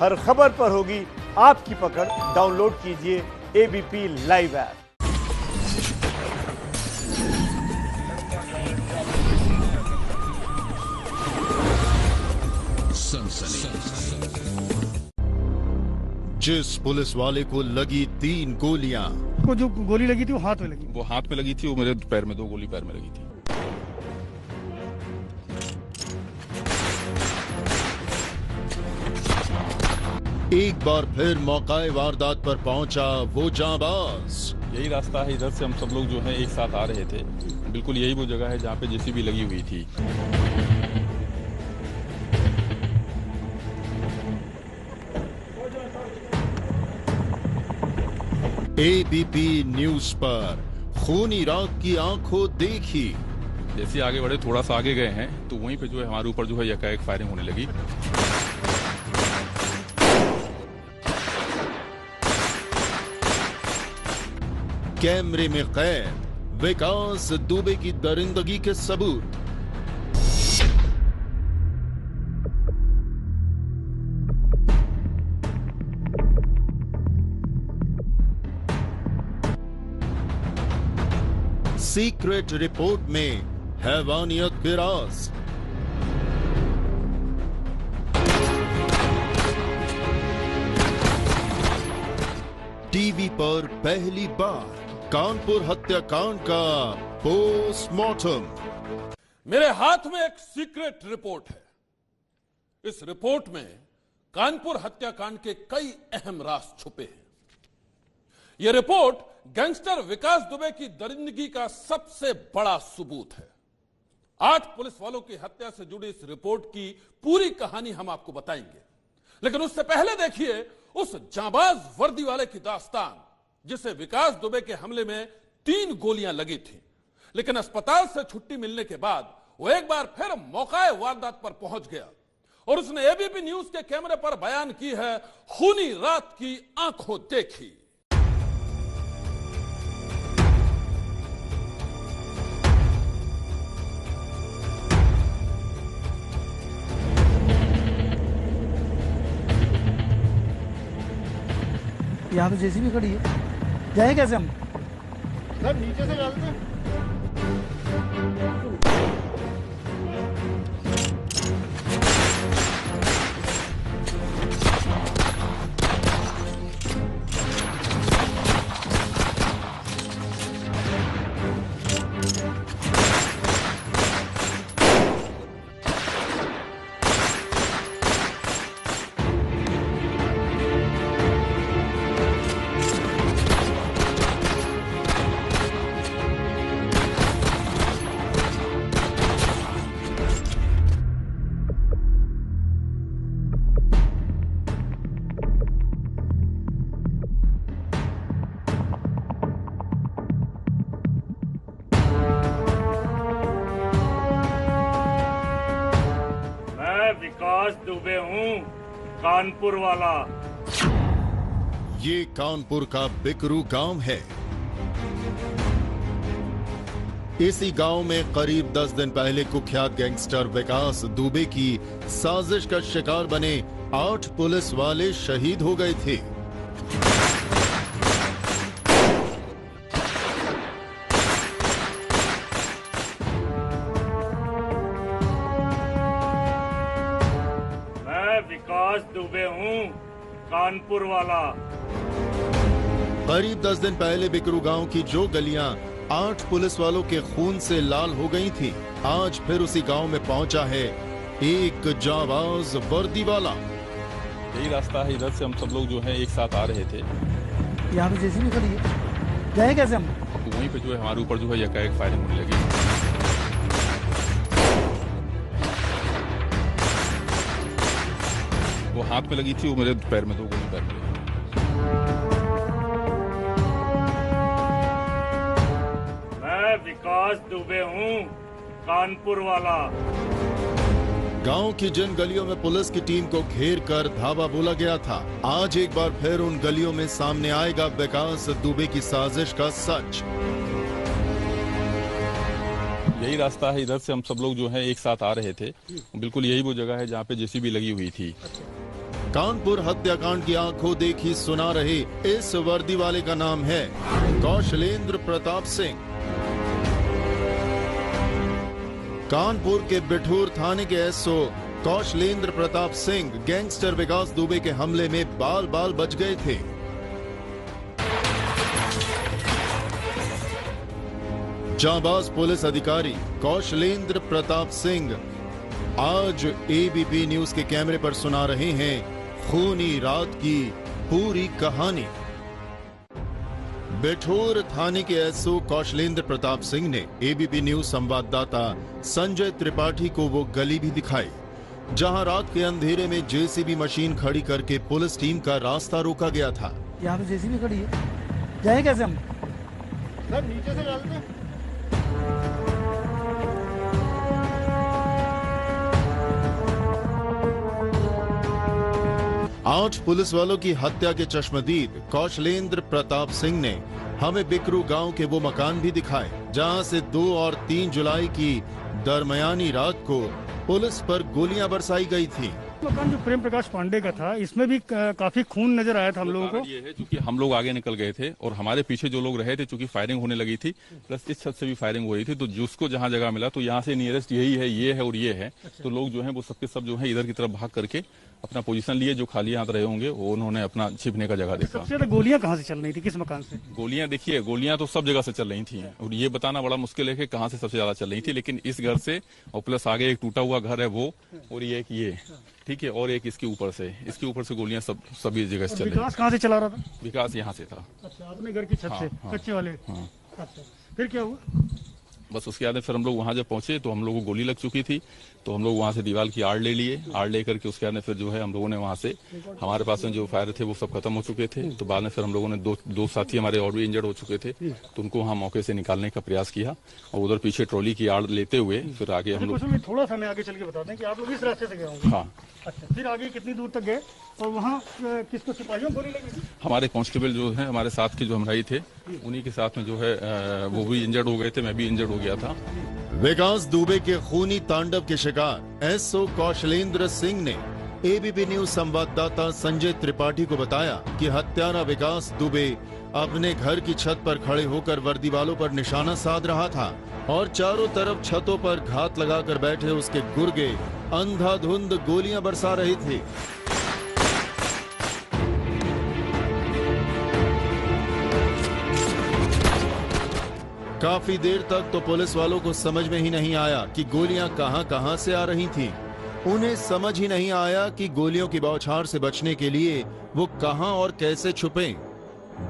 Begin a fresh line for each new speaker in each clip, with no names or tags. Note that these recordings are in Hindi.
हर खबर पर होगी आपकी पकड़। डाउनलोड कीजिए एबीपी लाइव ऐप।
जिस पुलिस वाले को लगी 3 गोलियां,
को जो गोली लगी थी वो हाथ में लगी।
वो हाथ में लगी थी, वो मेरे पैर में 2 गोली पैर में लगी थी।
एक बार फिर मौकाए वारदात पर पहुंचा वो जांबाज।
यही रास्ता है, इधर से हम सब लोग जो है एक साथ आ रहे थे। बिल्कुल यही वो जगह है जहाँ पे जेसीबी लगी हुई थी।
एबीपी न्यूज पर खूनी रात की आंखों देखी।
जैसे आगे बढ़े, थोड़ा सा आगे गए हैं तो वहीं पे जो है हमारे ऊपर जो है एकाएक फायरिंग होने लगी।
कैमरे में कैद विकास दुबे की दरिंदगी के सबूत। सीक्रेट रिपोर्ट में हैवानियत के राज। टीवी पर पहली बार कानपुर हत्याकांड का पोस्टमार्टम।
मेरे हाथ में एक सीक्रेट रिपोर्ट है। इस रिपोर्ट में कानपुर हत्याकांड के कई अहम राज छुपे हैं। यह रिपोर्ट गैंगस्टर विकास दुबे की दरिंदगी का सबसे बड़ा सबूत है। 8 पुलिस वालों की हत्या से जुड़ी इस रिपोर्ट की पूरी कहानी हम आपको बताएंगे, लेकिन उससे पहले देखिए उस जांबाज वर्दी वाले की दास्तान, जिसे विकास दुबे के हमले में 3 गोलियां लगी थी, लेकिन अस्पताल से छुट्टी मिलने के बाद वो एक बार फिर मौकाए वारदात पर पहुंच गया और उसने एबीपी न्यूज के कैमरे पर बयान की है खूनी रात की आंखों देखी।
यहाँ पे जेसीबी खड़ी है, जाए कैसे हम?
सर नीचे से डालते हैं।
विकास दुबे हूँ, कानपुर वाला।
ये कानपुर का बिकरू गांव है। इसी गांव में करीब 10 दिन पहले कुख्यात गैंगस्टर विकास दुबे की साजिश का शिकार बने 8 पुलिस वाले शहीद हो गए थे।
विकास दुबे हूँ, कानपुर वाला।
करीब 10 दिन पहले बिकरू गांव की जो गलियां 8 पुलिस वालों के खून से लाल हो गई थी, आज फिर उसी गांव में पहुंचा है एक जांबाज वर्दी वाला।
यही रास्ता है, इधर से हम सब लोग जो है एक साथ आ रहे थे।
यहाँ पे जेसीबी खड़ी है, जाए कैसे हम?
तो वहीं पे जो है हमारे ऊपर जो है एकाएक फायरिंग होने लगी। वो हाथ में लगी थी, वो मेरे पैर में 2 गोली पैर में लगी।
मैं विकास दुबे हूँ, कानपुर वाला।
गांव की जिन गलियों में पुलिस की टीम को घेर कर धावा बोला गया था, आज एक बार फिर उन गलियों में सामने आएगा विकास दुबे की साजिश का सच।
यही रास्ता है, इधर से हम सब लोग जो है एक साथ आ रहे थे। बिल्कुल यही वो जगह है जहाँ पे जेसीबी लगी हुई थी।
कानपुर हत्याकांड की आंखों देखी सुना रहे इस वर्दी वाले का नाम है कौशलेंद्र प्रताप सिंह। कानपुर के बिठूर थाने के एसओ कौशलेंद्र प्रताप सिंह गैंगस्टर विकास दुबे के हमले में बाल बाल बच गए थे। जांबाज पुलिस अधिकारी कौशलेंद्र प्रताप सिंह आज एबीपी न्यूज के कैमरे पर सुना रहे हैं खूनी रात की पूरी कहानी। बिठूर थाने के एसओ कौशलेंद्र प्रताप सिंह ने एबीपी न्यूज संवाददाता संजय त्रिपाठी को वो गली भी दिखाई जहां रात के अंधेरे में जेसीबी मशीन खड़ी करके पुलिस टीम का रास्ता रोका गया था।
यहाँ पे जेसीबी खड़ी है, जाए कैसे हम?
सर नीचे से डालते हैं।
आज पुलिस वालों की हत्या के चश्मदीद कौशलेंद्र प्रताप सिंह ने हमें बिकरू गांव के वो मकान भी दिखाए जहां से 2 और 3 जुलाई की दरमियानी रात को पुलिस पर गोलियां बरसाई गई थी।
मकान जो प्रेम प्रकाश पांडे का था इसमें भी काफी खून नजर आया था हम लोगों को।
ये है क्योंकि हम लोग आगे निकल गए थे और हमारे पीछे जो लोग रहे थे चूंकि फायरिंग होने लगी थी प्लस इस छत से भी फायरिंग हो रही थी तो जिसको जहां जगह मिला तो यहाँ से नियरेस्ट यही है, ये है और ये है। तो लोग जो है वो सबके सब जो है इधर की तरफ भाग करके अपना पोजीशन लिए, जो खाली हाथ रहे होंगे वो उन्होंने अपना छिपने का जगह देखा।
सबसे ज्यादा गोलियां कहाँ से चल रही थी, किस मकान से?
गोलियां देखिए, गोलियां तो सब जगह से चल रही थी और ये बताना बड़ा मुश्किल है कि कहाँ से सबसे ज्यादा चल रही थी, लेकिन इस घर से और प्लस आगे एक टूटा हुआ घर है वो और ये ठीक है और एक इसके ऊपर से गोलियां सभी जगह से चल रही।
विकास कहाँ से चला रहा था?
विकास यहाँ से था।
अच्छा, अपने घर की छत से कच्चे वाले। अच्छा, फिर क्या हुआ?
बस उसके बाद फिर हम लोग वहां जब पहुंचे तो हम लोगों को गोली लग चुकी थी तो हम लोग वहां से दीवार की आड़ ले लिए। आड़ लेकर के उसके बाद फिर जो है हम लोगों ने वहां से हमारे पास में जो फायर थे वो सब खत्म हो चुके थे। तो बाद में फिर हम लोगों ने दो साथी हमारे और भी इंजर्ड हो चुके थे तो उनको हम मौके से निकालने का प्रयास किया और उधर पीछे ट्रॉली की आड़ लेते हुए फिर आगे हम लोग
थोड़ा सा मैं आगे चल के बता दें कि आप लोग इस रास्ते से गए होंगे।
हाँ।
अच्छा, फिर आगे कितनी दूर तक गए और वहाँ किसको सिपाहियों गोली लगी थी?
हमारे कांस्टेबल जो है हमारे साथ के जो हमराई थे उन्हीं के साथ में जो है वो भी इंजर्ड हो गए थे, मैं भी इंजर्ड हो गया था।
विकास दुबे के खूनी तांडव के शिकार एसओ कौशलेंद्र सिंह ने एबीपी न्यूज संवाददाता संजय त्रिपाठी को बताया कि हत्यारा विकास दुबे अपने घर की छत पर खड़े होकर वर्दी वालों पर निशाना साध रहा था और चारों तरफ छतों पर घात लगाकर बैठे उसके गुर्गे अंधाधुंध गोलियां बरसा रहे थे। काफी देर तक तो पुलिस वालों को समझ में ही नहीं आया कि गोलियां कहां से आ रही थीं। उन्हें समझ ही नहीं आया कि गोलियों की बौछार से बचने के लिए वो कहां और कैसे छुपे।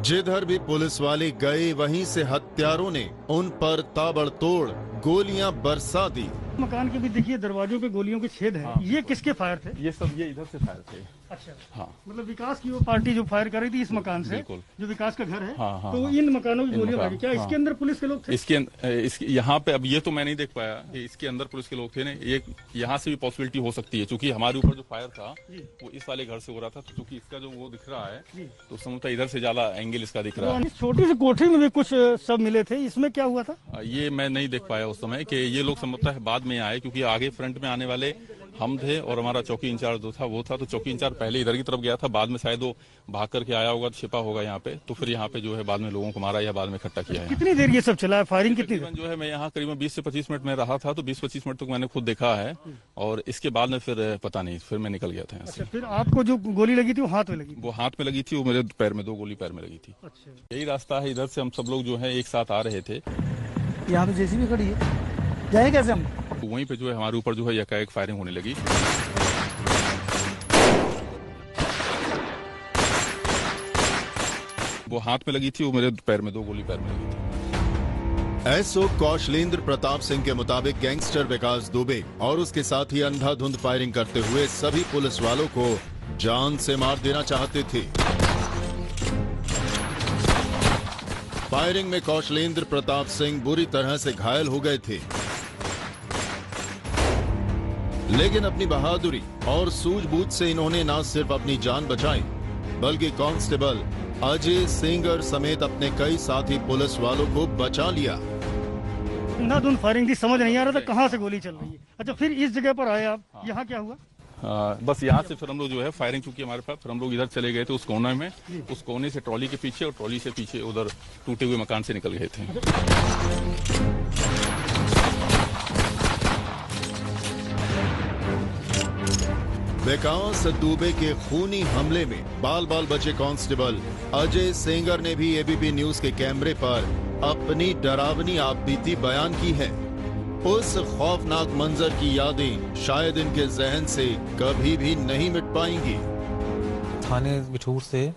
जिधर भी पुलिस वाले गए वहीं से हत्यारों ने उन पर ताबड़तोड़ गोलियां बरसा दी।
मकान के भी देखिए दरवाजों पे गोलियों के छेद हैं।
हाँ।
ये किसके फायर थे?
ये सब ये इधर से फायर थे।
अच्छा,
हाँ।
मतलब विकास की वो पार्टी जो फायर कर रही थी इस मकान से,
बिल्कुल।
जो विकास का घर है।
हाँ,
तो इन मकानों की गोलियां लगी। क्या इसके अंदर पुलिस के लोग थे?
इसके यहाँ पे अब ये तो मैं नहीं देख पाया कि इसके अंदर पुलिस के लोग थे। ये यहाँ से भी पॉसिबिलिटी हो सकती है क्योंकि हमारे ऊपर जो फायर था वो इस वाले घर से हो रहा था। तो चूंकि इसका जो वो दिख रहा है तो समझता इधर से ज्यादा एंगल इसका दिख रहा है।
छोटी सी कोठरी में भी कुछ सब मिले थे, इसमें क्या हुआ था?
ये मैं नहीं देख पाया उस समय कि ये लोग समझता है बाद में आए क्योंकि आगे फ्रंट में आने वाले हम थे और हमारा चौकी इंचार्ज जो था वो था। तो चौकी इंचार्ज पहले इधर की तरफ गया था, बाद में शायद वो भाग करके आया होगा, छिपा होगा यहाँ पे। तो फिर यहाँ पे जो है बाद में लोगों को मारा या बाद में इकट्ठा किया है।
कितनी देर ये सब चला है? फायरिंग कितनी देर?
जो है मैं यहाँ करीबन 20 से 25 मिनट में रहा था तो 20-25 मिनट तक मैंने खुद देखा है और इसके बाद में फिर पता नहीं, फिर मैं निकल गया था यहाँ से।
फिर आपको जो गोली लगी थी वो हाथ में लगी?
वो हाथ में लगी थी, वो मेरे पैर में 2 गोली पैर में लगी थी।
अच्छा,
यही रास्ता है, इधर से हम सब लोग जो है एक साथ आ रहे थे।
यहाँ पे जेसीबी खड़ी है, जाए कैसे हम?
तो वहीं पे जो है हमारे ऊपर जो है एकाएक फायरिंग होने लगी। वो हाथ में लगी थी, वो मेरे पैर में 2 गोली पैर में लगी थी।
एसओ कौशलेंद्र प्रताप सिंह के मुताबिक गैंगस्टर विकास दुबे और उसके साथी अंधाधुंध फायरिंग करते हुए सभी पुलिस वालों को जान से मार देना चाहते थे। फायरिंग में कौशलेंद्र प्रताप सिंह बुरी तरह से घायल हो गए थे, लेकिन अपनी बहादुरी और सूझबूझ से इन्होंने न सिर्फ अपनी जान बचाई बल्कि कांस्टेबल अजय सिंगर समेत अपने कई साथी पुलिस वालों को बचा लिया।
अंधाधुंध फायरिंग थी, समझ नहीं आ रहा था कहाँ से गोली चल रही है। अच्छा, फिर इस जगह पर आए आप, यहाँ क्या हुआ?
बस यहाँ से फिर हम लोग जो है फायरिंग चूंकि हमारे पास, फिर हम लोग इधर चले गए थे उस कोने में, उस कोने से ट्रॉली के पीछे और ट्रॉली से पीछे उधर टूटे हुए मकान से निकल गए थे।
विकास दुबे के खूनी हमले में बाल बाल बचे कांस्टेबल अजय सेंगर ने भी एबीपी न्यूज के कैमरे पर अपनी डरावनी आपबीती बयान की है। उस खौफनाक मंजर की यादें शायद इनके जहन से कभी भी नहीं मिट पाएंगी।
थाने बिठूर से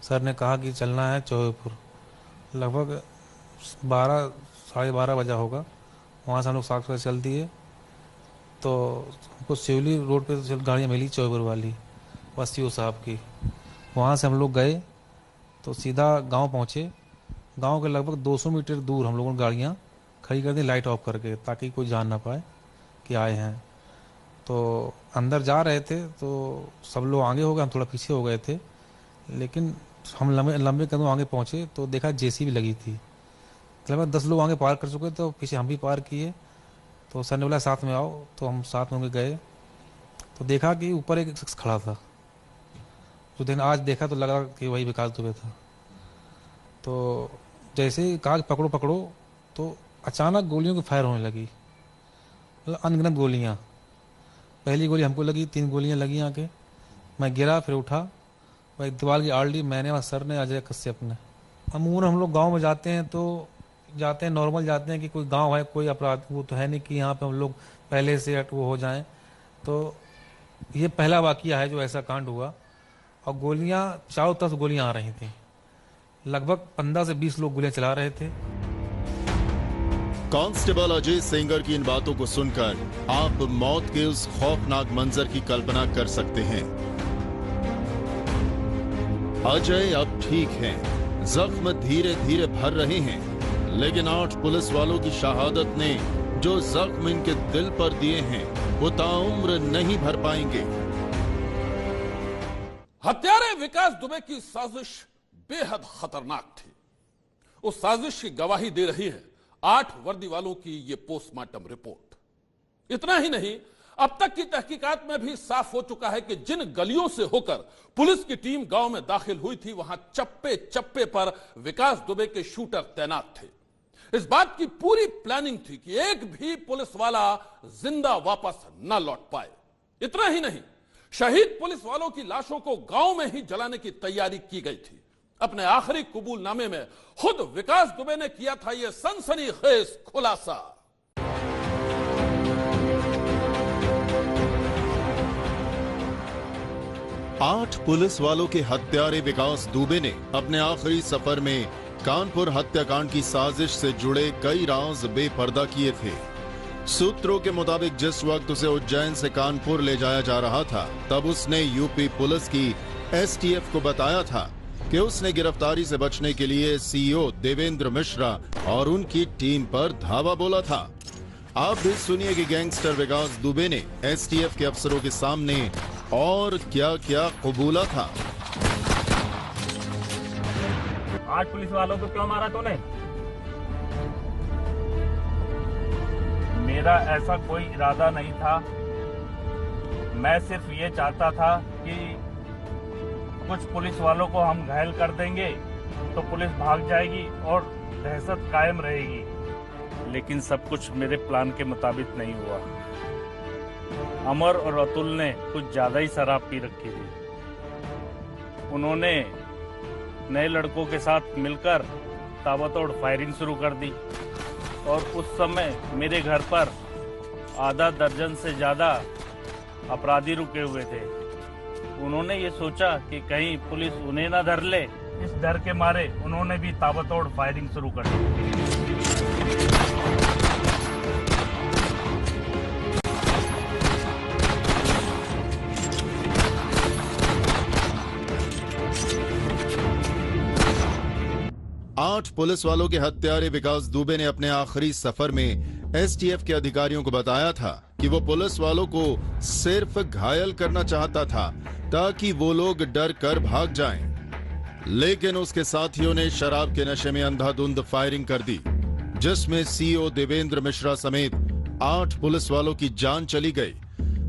सर ने कहा कि चलना है चौबेपुर, लगभग 12 साढ़े 12 बजा होगा। वहाँ से हम लोग साक्षर चल दिए तो हमको सिवली रोड पे गाड़ियाँ मिली चौबेपुर वाली वसीओ साहब की। वहाँ से हम लोग गए तो सीधा गांव पहुँचे। गांव के लगभग 200 मीटर दूर हम लोगों ने गाड़ियाँ खड़ी कर दी लाइट ऑफ करके, ताकि कोई जान ना पाए कि आए हैं। तो अंदर जा रहे थे तो सब लोग आगे हो गए, हम थोड़ा पीछे हो गए थे, लेकिन हम लंबे कदम आगे पहुँचे तो देखा जेसीबी लगी थी। लगभग 10 लोग आगे पार कर चुके तो पीछे हम भी पार किए। तो सर ने बोला साथ में आओ, तो हम साथ में गए तो देखा कि ऊपर एक शख्स खड़ा था। जो दिन आज देखा तो लगा कि वही विकास दुबे था। तो जैसे ही कहा पकड़ो पकड़ो तो अचानक गोलियों की फायर होने लगी, मतलब अनगिनत गोलियां। पहली गोली हमको लगी, 3 गोलियां लगी आके, मैं गिरा, फिर उठा, वह दीवार की आड़ ली मैंने और सर ने, अजय कश्यप ने। अमूमन हम लोग गांव में जाते हैं तो जाते हैं नॉर्मल जाते हैं कि कोई गांव है कोई अपराध, वो तो है नहीं कि यहाँ पे हम लोग पहले से वो हो जाएं। तो ये पहला वाकया है जो ऐसा कांड हुआ। और गोलियां चारों तरफ गोलियां आ रही थी, लगभग 15 से 20 लोग गोलियां चला रहे थे।
कांस्टेबल अजय सेंगर की इन बातों को सुनकर आप मौत के उस खौफनाक मंजर की कल्पना कर सकते हैं। अजय अब ठीक हैं, जख्म धीरे धीरे भर रहे हैं, लेकिन 8 पुलिस वालों की शहादत ने जो जख्म इनके दिल पर दिए हैं वो ताउम्र नहीं भर पाएंगे।
हत्यारे विकास दुबे की साजिश बेहद खतरनाक थी। उस साजिश की गवाही दे रही है 8 वर्दी वालों की ये पोस्टमार्टम रिपोर्ट। इतना ही नहीं, अब तक की तहकीकात में भी साफ हो चुका है कि जिन गलियों से होकर पुलिस की टीम गांव में दाखिल हुई थी वहां चप्पे चप्पे पर विकास दुबे के शूटर तैनात थे। इस बात की पूरी प्लानिंग थी कि एक भी पुलिस वाला जिंदा वापस न लौट पाए। इतना ही नहीं, शहीद पुलिस वालों की लाशों को गांव में ही जलाने की तैयारी की गई थी। अपने आखिरी कबूलनामे में खुद विकास दुबे ने किया था यह सनसनीखेज खुलासा।
आठ पुलिस वालों के हत्यारे विकास दुबे ने अपने आखिरी सफर में कानपुर हत्याकांड की साजिश से जुड़े कई राज बेपर्दा किए थे। सूत्रों के मुताबिक जिस वक्त उसे उज्जैन से कानपुर ले जाया जा रहा था, तब उसने यूपी पुलिस की एसटीएफ को बताया था कि उसने गिरफ्तारी से बचने के लिए सीईओ देवेंद्र मिश्रा और उनकी टीम पर धावा बोला था। आप भी सुनिए कि गैंगस्टर विकास दुबे ने एसटीएफ के अफसरों के सामने और क्या क्या कबूला था।
8 पुलिस वालों को क्यों मारा तूने? मेरा ऐसा कोई इरादा नहीं था। मैं सिर्फ ये चाहता था कि कुछ पुलिस वालों को हम घायल कर देंगे तो पुलिस भाग जाएगी और दहशत कायम रहेगी, लेकिन सब कुछ मेरे प्लान के मुताबिक नहीं हुआ। अमर और अतुल ने कुछ ज्यादा ही शराब पी रखी थी। उन्होंने नए लड़कों के साथ मिलकर ताबड़तोड़ फायरिंग शुरू कर दी और उस समय मेरे घर पर आधा दर्जन से ज्यादा अपराधी रुके हुए थे। उन्होंने ये सोचा कि कहीं पुलिस उन्हें ना धर ले, इस डर के मारे उन्होंने भी ताबड़तोड़ फायरिंग शुरू कर दी।
8 पुलिस वालों के हत्यारे विकास दुबे ने अपने आखिरी सफर में एसटीएफ के अधिकारियों को बताया था कि वो पुलिस वालों को सिर्फ घायल करना चाहता था ताकि वो लोग डर कर भाग जाएं। लेकिन उसके साथियों ने शराब के नशे में अंधाधुंध फायरिंग कर दी, जिसमें सीईओ देवेंद्र मिश्रा समेत 8 पुलिस वालों की जान चली गई।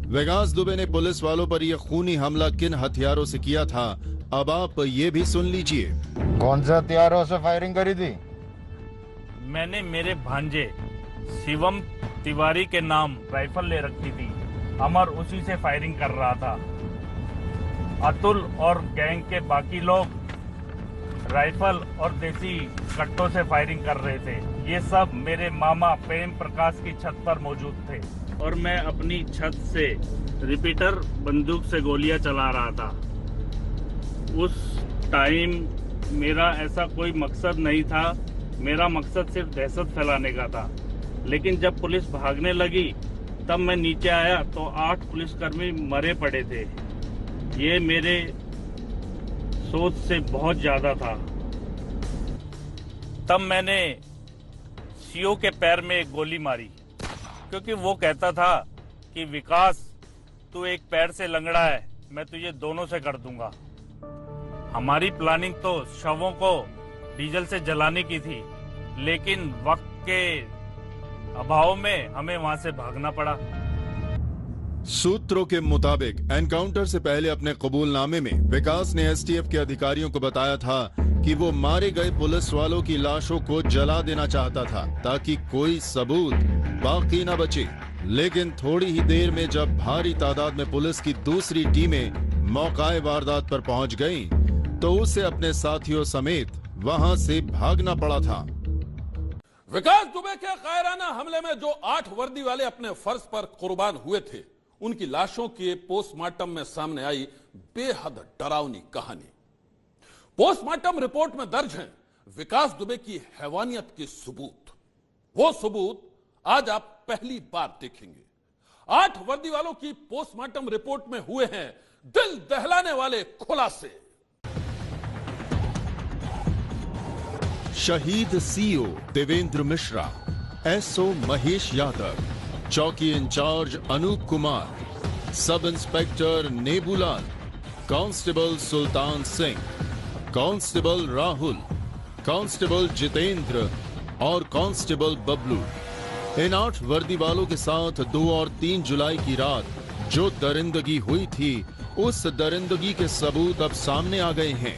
विकास दुबे ने पुलिस वालों पर यह खूनी हमला किन हथियारों से किया था, अब आप ये भी सुन लीजिए।
कौन से हथियारों से फायरिंग करी थी?
मैंने मेरे भांजे शिवम तिवारी के नाम राइफल ले रखी थी। अमर उसी से फायरिंग कर रहा था। अतुल और गैंग के बाकी लोग राइफल और देसी कट्टों से फायरिंग कर रहे थे। ये सब मेरे मामा प्रेम प्रकाश की छत पर मौजूद थे और मैं अपनी छत से रिपीटर बंदूक से गोलियां चला रहा था। उस टाइम मेरा ऐसा कोई मकसद नहीं था। मेरा मकसद सिर्फ दहशत फैलाने का था। लेकिन जब पुलिस भागने लगी तब मैं नीचे आया तो 8 पुलिसकर्मी मरे पड़े थे। ये मेरे सोच से बहुत ज्यादा था। तब मैंने सीओ के पैर में एक गोली मारी, क्योंकि वो कहता था कि विकास तू एक पैर से लंगड़ा है, मैं तुझे दोनों से कर दूंगा। हमारी प्लानिंग तो शवों को डीजल से जलाने की थी, लेकिन वक्त के अभाव में हमें वहां से भागना पड़ा।
सूत्रों के मुताबिक एनकाउंटर से पहले अपने कबूलनामे में विकास ने एसटीएफ के अधिकारियों को बताया था कि वो मारे गए पुलिस वालों की लाशों को जला देना चाहता था ताकि कोई सबूत बाकी न बचे। लेकिन थोड़ी ही देर में जब भारी तादाद में पुलिस की दूसरी टीमें मौकाए वारदात पर पहुंच गईं, तो उसे अपने साथियों समेत वहां से भागना पड़ा था।
विकास दुबे के कायराना हमले में जो 8 वर्दी वाले अपने फर्ज पर कुर्बान हुए थे, उनकी लाशों के पोस्टमार्टम में सामने आई बेहद डरावनी कहानी। पोस्टमार्टम रिपोर्ट में दर्ज हैं विकास दुबे की हैवानियत के सबूत। वो सबूत आज आप पहली बार देखेंगे। 8 वर्दी वालों की पोस्टमार्टम रिपोर्ट में हुए हैं दिल दहलाने वाले खुलासे।
शहीद सीओ देवेंद्र मिश्रा, एसओ महेश यादव, चौकी incharge Anoop Kumar, sub inspector Nebulal, constable Sultan Singh, constable Rahul, constable Jitendra और कांस्टेबल बबलू। इन 8 वर्दी वालों के साथ 2 और 3 जुलाई की रात जो दरिंदगी हुई थी, उस दरिंदगी के सबूत अब सामने आ गए हैं।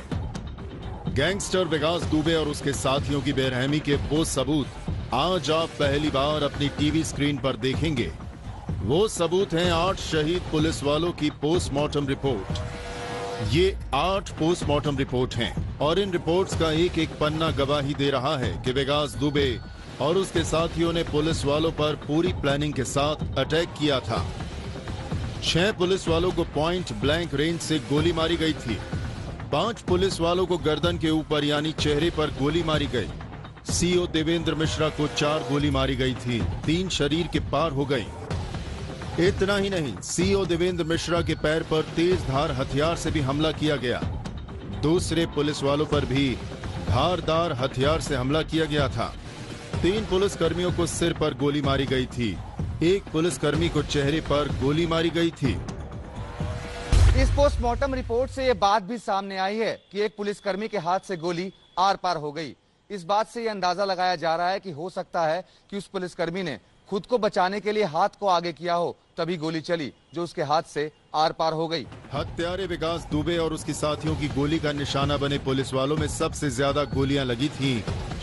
गैंगस्टर विकास दुबे और उसके साथियों की बेरहमी के वो सबूत आज आप पहली बार अपनी टीवी स्क्रीन पर देखेंगे। वो सबूत हैं 8 शहीद पुलिस वालों की पोस्टमार्टम रिपोर्ट। ये 8 पोस्टमार्टम रिपोर्ट हैं और इन रिपोर्ट्स का एक एक पन्ना गवाही दे रहा है कि विकास दुबे और उसके साथियों ने पुलिस वालों पर पूरी प्लानिंग के साथ अटैक किया था। 6 पुलिस वालों को पॉइंट ब्लैंक रेंज से गोली मारी गई थी। 5 पुलिस वालों को गर्दन के ऊपर यानी चेहरे पर गोली मारी गई। सीओ देवेंद्र मिश्रा को 4 गोली मारी गई थी, 3 शरीर के पार हो गई। इतना ही नहीं, सीओ देवेंद्र मिश्रा के पैर पर तेज धार हथियार से भी हमला किया गया। दूसरे पुलिस वालों पर भी धारदार हथियार से हमला किया गया था। 3 पुलिस कर्मियों को सिर पर गोली मारी गई थी। 1 पुलिसकर्मी को चेहरे पर गोली मारी गई थी।
इस पोस्टमार्टम रिपोर्ट से यह बात भी सामने आई है कि एक पुलिसकर्मी के हाथ से गोली आर पार हो गई। इस बात से यह अंदाजा लगाया जा रहा है कि हो सकता है कि उस पुलिसकर्मी ने खुद को बचाने के लिए हाथ को आगे किया हो, तभी गोली चली जो उसके हाथ से आर पार हो गई।
हत्यारे विकास दुबे और उसके साथियों की गोली का निशाना बने पुलिस वालों में सबसे ज्यादा गोलियां लगी थीं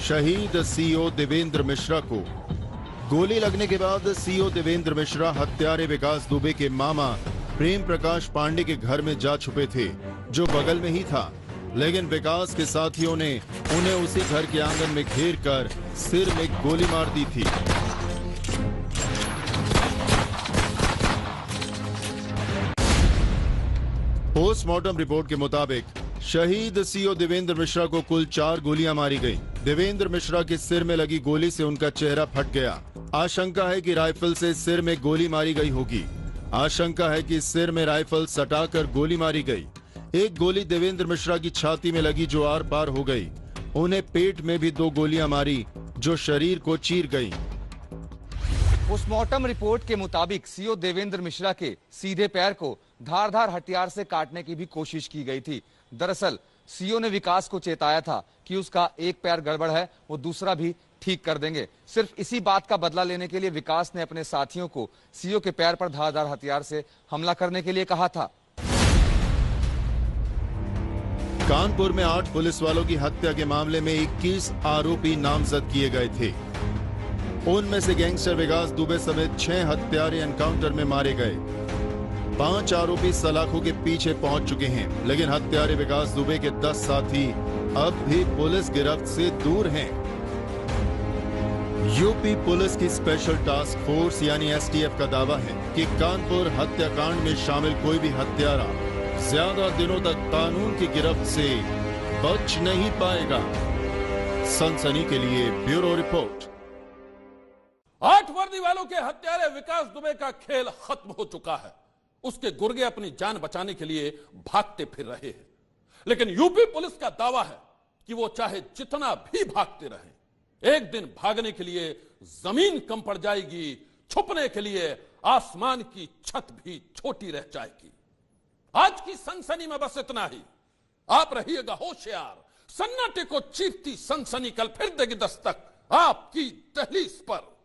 शहीद सीओ देवेंद्र मिश्रा को। गोली लगने के बाद सीओ देवेंद्र मिश्रा हत्यारे विकास दुबे के मामा प्रेम प्रकाश पांडे के घर में जा छुपे थे, जो बगल में ही था। लेकिन विकास के साथियों ने उन्हें उसी घर के आंगन में घेर कर सिर में गोली मार दी थी। पोस्टमार्टम रिपोर्ट के मुताबिक शहीद सीओ देवेंद्र मिश्रा को कुल 4 गोलियां मारी गईं। देवेंद्र मिश्रा के सिर में लगी गोली से उनका चेहरा फट गया। आशंका है कि राइफल से सिर में गोली मारी गई होगी। आशंका है कि सिर में राइफल सटाकर गोली मारी गई। एक गोली देवेंद्र मिश्रा की छाती में लगी जो आर पार हो गई। उन्हें पेट में भी 2 गोलियां मारी जो शरीर को चीर गई।
पोस्टमार्टम रिपोर्ट के मुताबिक सीओ देवेंद्र मिश्रा के सीधे पैर को धारदार हथियार से काटने की भी कोशिश की गई थी। दरअसल सीओ ने विकास को चेताया था कि उसका एक पैर गड़बड़ है, वो दूसरा भी ठीक कर देंगे। सिर्फ इसी बात का बदला लेने के लिए विकास ने अपने साथियों को सीओ के पैर पर धारदार हथियार से हमला करने के लिए कहा था।
कानपुर में 8 पुलिस वालों की हत्या के मामले में 21 आरोपी नामजद किए गए थे। उनमें से गैंगस्टर विकास दुबे समेत 6 हत्यारे एनकाउंटर में मारे गए। 5 आरोपी सलाखों के पीछे पहुंच चुके हैं, लेकिन हत्यारे विकास दुबे के 10 साथी अब भी पुलिस गिरफ्त से दूर हैं। यूपी पुलिस की स्पेशल टास्क फोर्स यानी एसटीएफ का दावा है कि कानपुर हत्याकांड में शामिल कोई भी हत्यारा ज्यादा दिनों तक कानून की गिरफ्त से बच नहीं पाएगा। सनसनी के लिए ब्यूरो रिपोर्ट।
8 वर्दी वालों के हत्यारे विकास दुबे का खेल खत्म हो चुका है। उसके गुर्गे अपनी जान बचाने के लिए भागते फिर रहे हैं, लेकिन यूपी पुलिस का दावा है कि वो चाहे जितना भी भागते रहें, एक दिन भागने के लिए जमीन कम पड़ जाएगी, छुपने के लिए आसमान की छत भी छोटी रह जाएगी। आज की सनसनी में बस इतना ही। आप रहिएगा होशियार। सन्नाटे को चीरती सनसनी कल फिर देगी दस्तक आपकी दहलीज पर।